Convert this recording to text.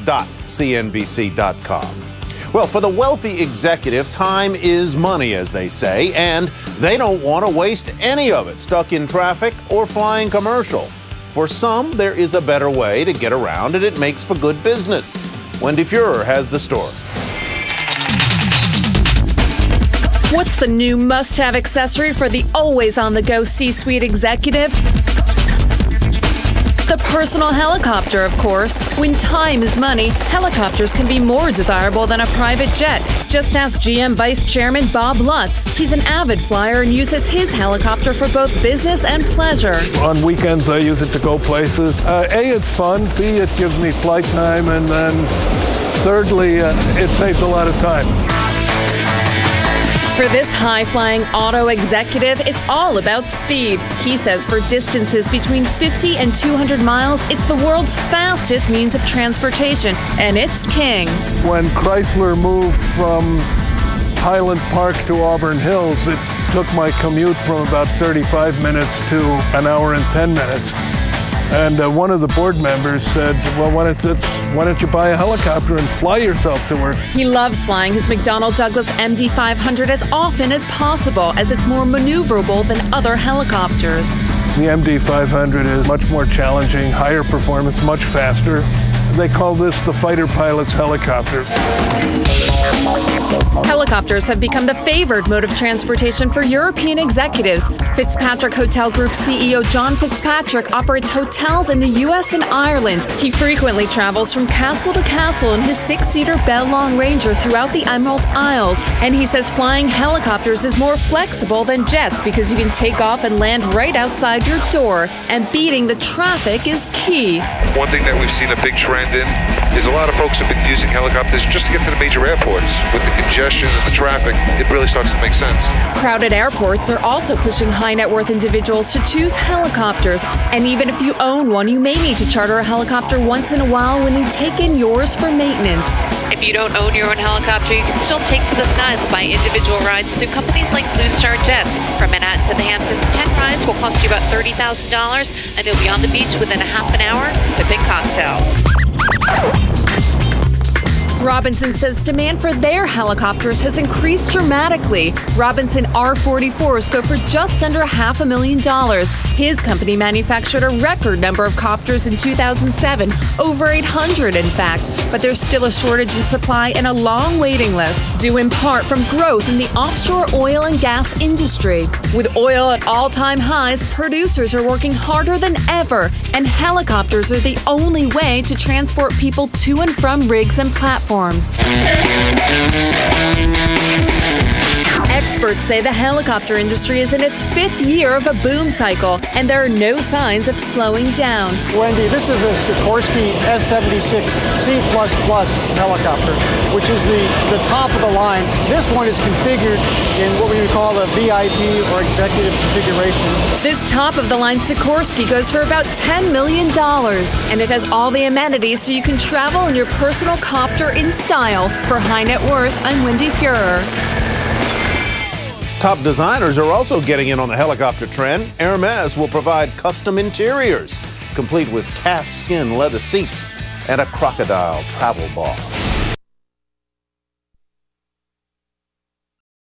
flight.cnbc.com. Well, for the wealthy executive, time is money, as they say, and they don't want to waste any of it stuck in traffic or flying commercial. For some, there is a better way to get around, and it makes for good business. Wendy Furrer has the story. What's the new must-have accessory for the always-on-the-go C-suite executive? The personal helicopter, of course. When time is money, helicopters can be more desirable than a private jet. Just ask GM Vice Chairman Bob Lutz. He's an avid flyer and uses his helicopter for both business and pleasure. On weekends, I use it to go places. A, it's fun. B, it gives me flight time. And then thirdly, it saves a lot of time. For this high-flying auto executive, it's all about speed. He says for distances between 50 and 200 miles, it's the world's fastest means of transportation, and it's king. When Chrysler moved from Highland Park to Auburn Hills, it took my commute from about 35 minutes to an hour and 10 minutes. And one of the board members said, well, why don't you buy a helicopter and fly yourself to work? He loves flying his McDonnell Douglas MD-500 as often as possible, as it's more maneuverable than other helicopters. The MD-500 is much more challenging, higher performance, much faster. They call this the fighter pilot's helicopter. Helicopters have become the favored mode of transportation for European executives. Fitzpatrick Hotel Group CEO John Fitzpatrick operates hotels in the U.S. and Ireland. He frequently travels from castle to castle in his 6-seater Bell Long Ranger throughout the Emerald Isles. And he says flying helicopters is more flexible than jets because you can take off and land right outside your door. And beating the traffic is key. One thing that we've seen a big trend in is a lot of folks have been using helicopters just to get to the major airports. With the congestion and the traffic, it really starts to make sense. Crowded airports are also pushing high net worth individuals to choose helicopters. And even if you own one, you may need to charter a helicopter once in a while when you take in yours for maintenance. If you don't own your own helicopter, you can still take to the skies and buy individual rides through companies like Blue Star Jets. From Manhattan to the Hamptons, 10 rides will cost you about $30,000, and you'll be on the beach within a half an hour sipping cocktails. Robinson says demand for their helicopters has increased dramatically. Robinson R-44s go for just under $500,000. His company manufactured a record number of copters in 2007, over 800 in fact. But there's still a shortage in supply and a long waiting list, due in part from growth in the offshore oil and gas industry. With oil at all-time highs, producers are working harder than ever, and helicopters are the only way to transport people to and from rigs and platforms. Experts say the helicopter industry is in its 5th year of a boom cycle, and there are no signs of slowing down. Wendy, this is a Sikorsky S-76C++ helicopter, which is the top of the line. This one is configured in what we would call a VIP or executive configuration. This top-of-the-line Sikorsky goes for about $10 million, and it has all the amenities so you can travel in your personal copter in style. For High Net Worth, I'm Wendy Furrer. Top designers are also getting in on the helicopter trend. Hermes will provide custom interiors, complete with calf skin leather seats and a crocodile travel ball.